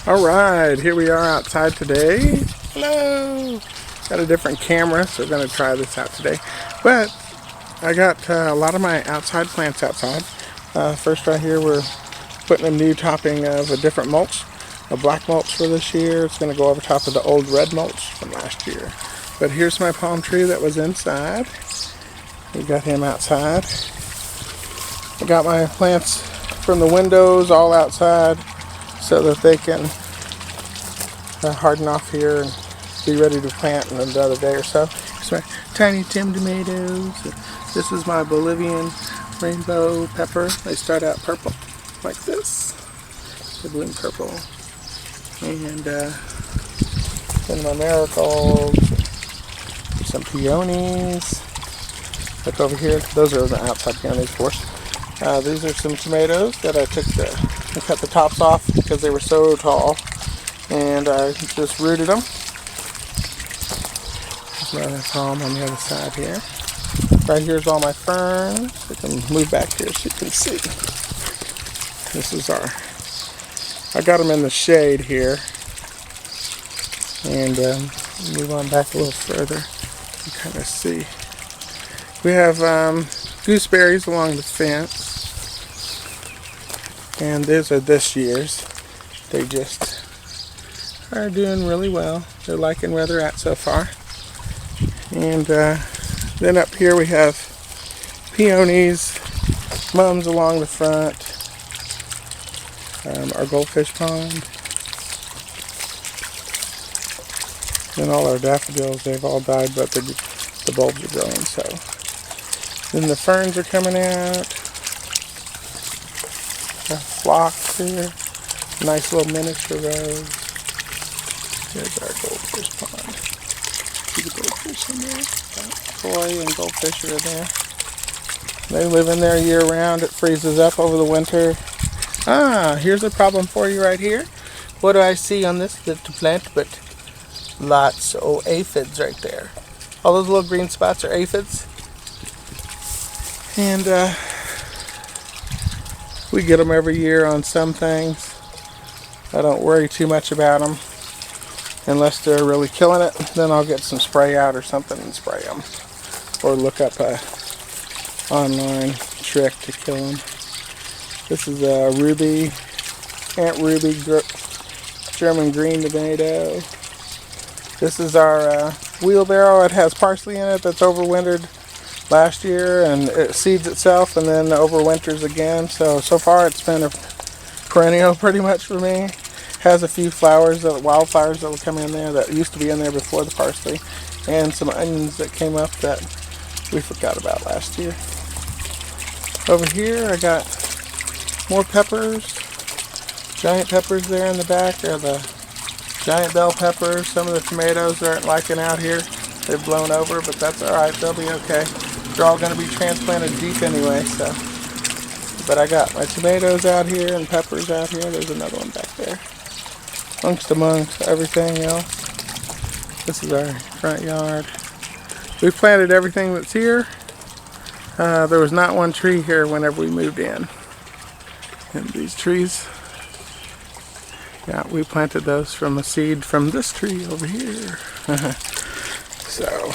Alright, here we are outside today. Hello! Got a different camera, so we're going to try this out today. But I got a lot of my outside plants outside. First right here we're putting a new topping of a different mulch. A black mulch for this year. It's going to go over top of the old red mulch from last year. But here's my palm tree that was inside. We got him outside. I got my plants from the windows all outside so that they can harden off here and be ready to plant in another day or so. Here's my tiny Tim tomatoes. This is my Bolivian rainbow pepper. They start out purple like this. They bloom purple. And then my marigolds, some peonies. Look over here, those are the outside peonies, of course. These are some tomatoes that I took and cut the tops off because they were so tall. And I just rooted them. There's my palm on the other side here. Right here's all my ferns. I can move back here so you can see. This is I got them in the shade here. And move on back a little further. You kind of see. We have gooseberries along the fence. And these are this year's. They just are doing really well. They're liking where they're at so far. And then up here we have peonies, mums along the front, our goldfish pond, and all our daffodils. They've all died, but the bulbs are growing. So then the ferns are coming out. Phlox here, nice little miniature rose. Here's our goldfish pond. See the goldfish in there? Koi and goldfish are in there. They live in there year round. It freezes up over the winter. Here's a problem for you right here. What do I see on this little plant? But lots of aphids right there. All those little green spots are aphids. And we get them every year on some things. I don't worry too much about them. Unless they're really killing it, then I'll get some spray out or something and spray them. Or look up a online trick to kill them. This is a Aunt Ruby German green tomato. This is our wheelbarrow. It has parsley in it that's overwintered last year, and it seeds itself and then overwinters again. So far it's been a perennial pretty much for me. Has a few flowers, wildflowers that will come in there that used to be in there before the parsley, and some onions that came up that we forgot about last year. Over here I got more peppers. Giant peppers there in the back are the giant bell peppers. Some of the tomatoes aren't liking out here. They've blown over, but that's alright, they'll be okay. They're all going to be transplanted deep anyway, so. But I got my tomatoes out here and peppers out here. There's another one back there. Amongst everything else. This is our front yard. We planted everything that's here. There was not one tree here whenever we moved in. And these trees, yeah, we planted those from a seed from this tree over here. So,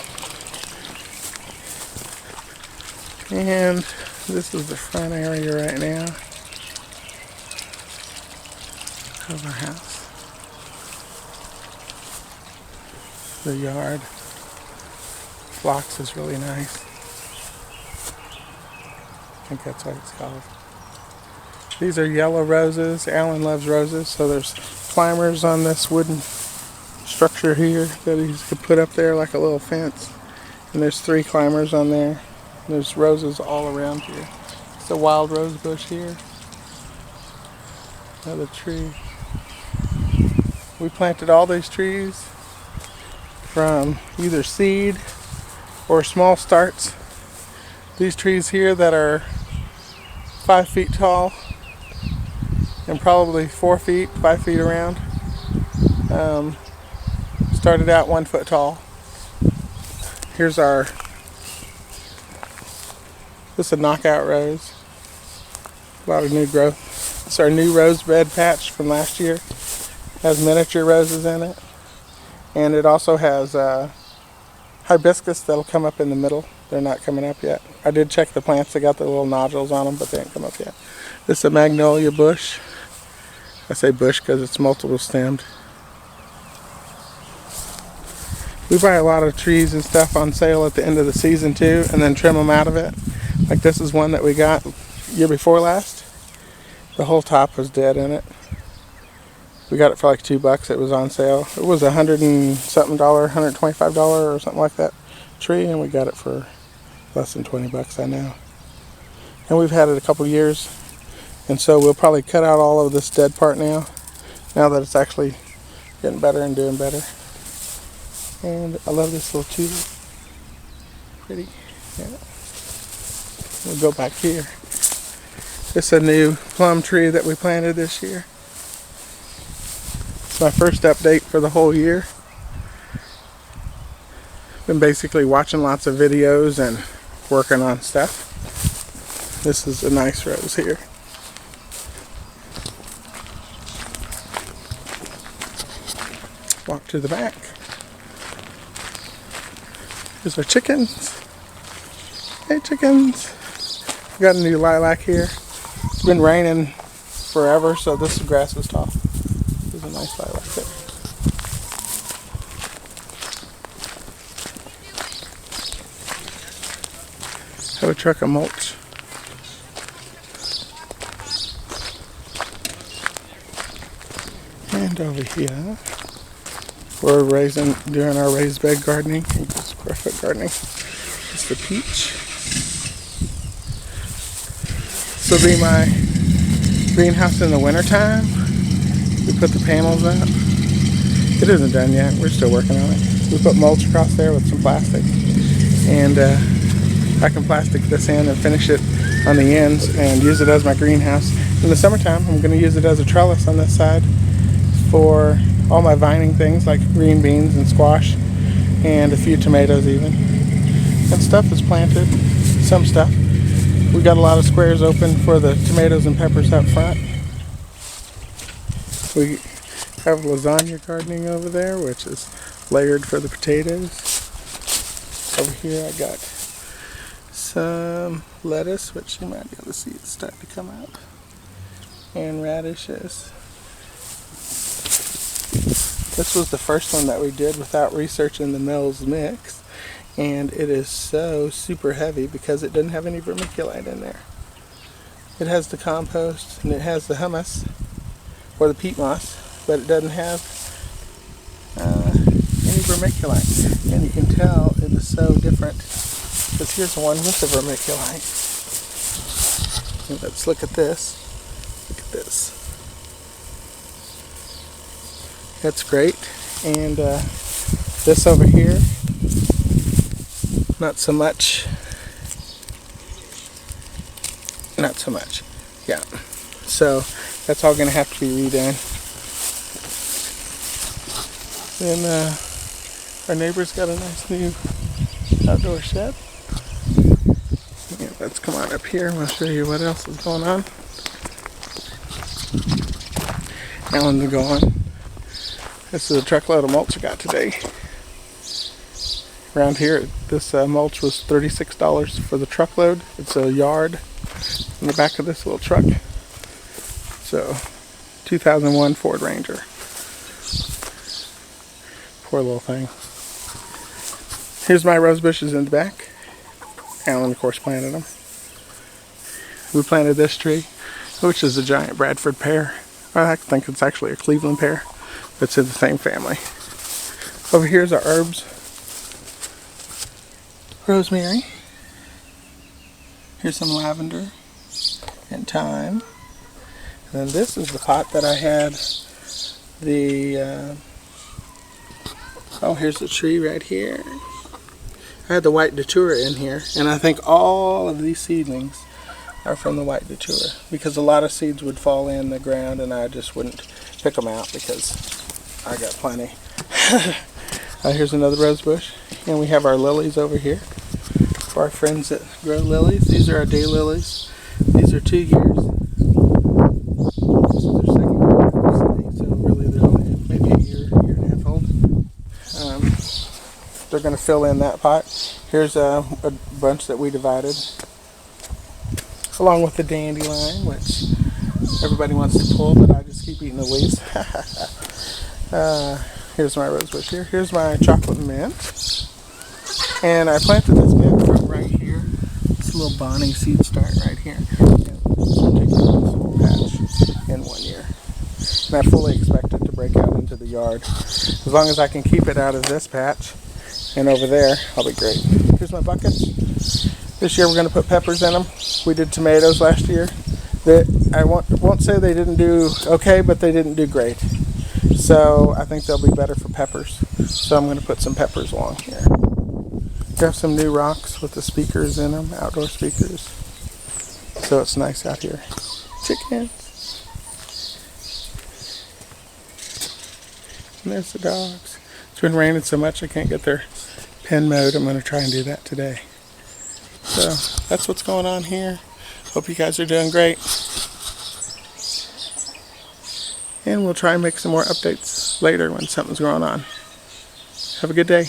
and this is the front area right now of our house. The yard. Phlox is really nice. I think that's what it's called. These are yellow roses. Alan loves roses, so there's climbers on this wooden structure here that he could put up there like a little fence. And there's 3 climbers on there. There's roses all around here. It's a wild rose bush here. Another tree. We planted all these trees from either seed or small starts. These trees here that are 5 feet tall and probably 4 feet, 5 feet around, started out 1 foot tall. Here's this is a knockout rose. A lot of new growth. It's our new rose bed patch from last year. Has miniature roses in it. And it also has hibiscus that'll come up in the middle. They're not coming up yet. I did check the plants. They got the little nodules on them, but they ain't come up yet. This is a magnolia bush. I say bush because it's multiple stemmed. We buy a lot of trees and stuff on sale at the end of the season too, and then trim them out of it. Like this is one that we got year before last. The whole top was dead in it. We got it for like $2. It was on sale. It was $100 and something, $125 or something like that tree, and we got it for less than $20, I know. And we've had it a couple years, and so we'll probably cut out all of this dead part now that it's actually getting better and doing better. And I love this little tulip. Pretty. Yeah. We'll go back here. It's a new plum tree that we planted this year. It's my first update for the whole year. Been basically watching lots of videos and working on stuff. This is a nice rose here. Walk to the back. Here's our chickens. Hey chickens. We got a new lilac here. It's been raining forever, so this grass is tall. There's a nice lilac there. Have a truck of mulch. And over here, we're doing our raised bed gardening, square foot gardening. It's the peach. This will be my greenhouse in the wintertime. We put the panels up. It isn't done yet. We're still working on it. We put mulch across there with some plastic. And I can plastic this in and finish it on the ends and use it as my greenhouse. In the summertime, I'm going to use it as a trellis on this side for all my vining things like green beans and squash and a few tomatoes even. And stuff is planted. Some stuff. We got a lot of squares open for the tomatoes and peppers up front. We have lasagna gardening over there, which is layered for the potatoes. Over here I got some lettuce, which you might be able to see it's starting to come out, and radishes. This was the first one that we did without researching the Mills mix, and it is so super heavy because it doesn't have any vermiculite in there. It has the compost and it has the humus or the peat moss, but it doesn't have any vermiculite. And you can tell it is so different because here's one with the vermiculite. And let's look at this. Look at this. That's great. And this over here, not so much. Not so much. Yeah. So that's all going to have to be redone. Then our neighbor's got a nice new outdoor shed. Yeah, let's come on up here and I'll show you what else is going on. Alan's gone. This is a truckload of mulch I got today. Around here, this mulch was $36 for the truckload. It's a yard in the back of this little truck. So, 2001 Ford Ranger. Poor little thing. Here's my rose bushes in the back. Alan, of course, planted them. We planted this tree, which is a giant Bradford pear. I think it's actually a Cleveland pear. It's in the same family. Over here's our herbs. Rosemary. Here's some lavender and thyme. And then this is the pot that I had the here's the tree right here. I had the white datura in here, and I think all of these seedlings are from the white datura because a lot of seeds would fall in the ground and I just wouldn't pick them out because I got plenty. Here's another rose bush, and we have our lilies over here for our friends that grow lilies. These are our day lilies. These are 2 years. This is their second year, so really they're only they're going to fill in that pot. Here's a bunch that we divided, along with the dandelion, which everybody wants to pull, but I just keep eating the leaves. Here's my rose bush here. Here's my chocolate mint. And I planted this mint fruit right here. This little Bonnie seed start right here. And we'll take this patch in 1 year. And I fully expect it to break out into the yard. As long as I can keep it out of this patch and over there, I'll be great. Here's my buckets. This year we're going to put peppers in them. We did tomatoes last year. I won't say they didn't do okay, but they didn't do great. So I think they'll be better for peppers. So I'm going to put some peppers along here. We have some new rocks with the speakers in them, outdoor speakers. So it's nice out here. Chickens. And there's the dogs. It's been raining so much I can't get their pen mode. I'm going to try and do that today. So that's what's going on here. Hope you guys are doing great. And we'll try and make some more updates later when something's going on. Have a good day.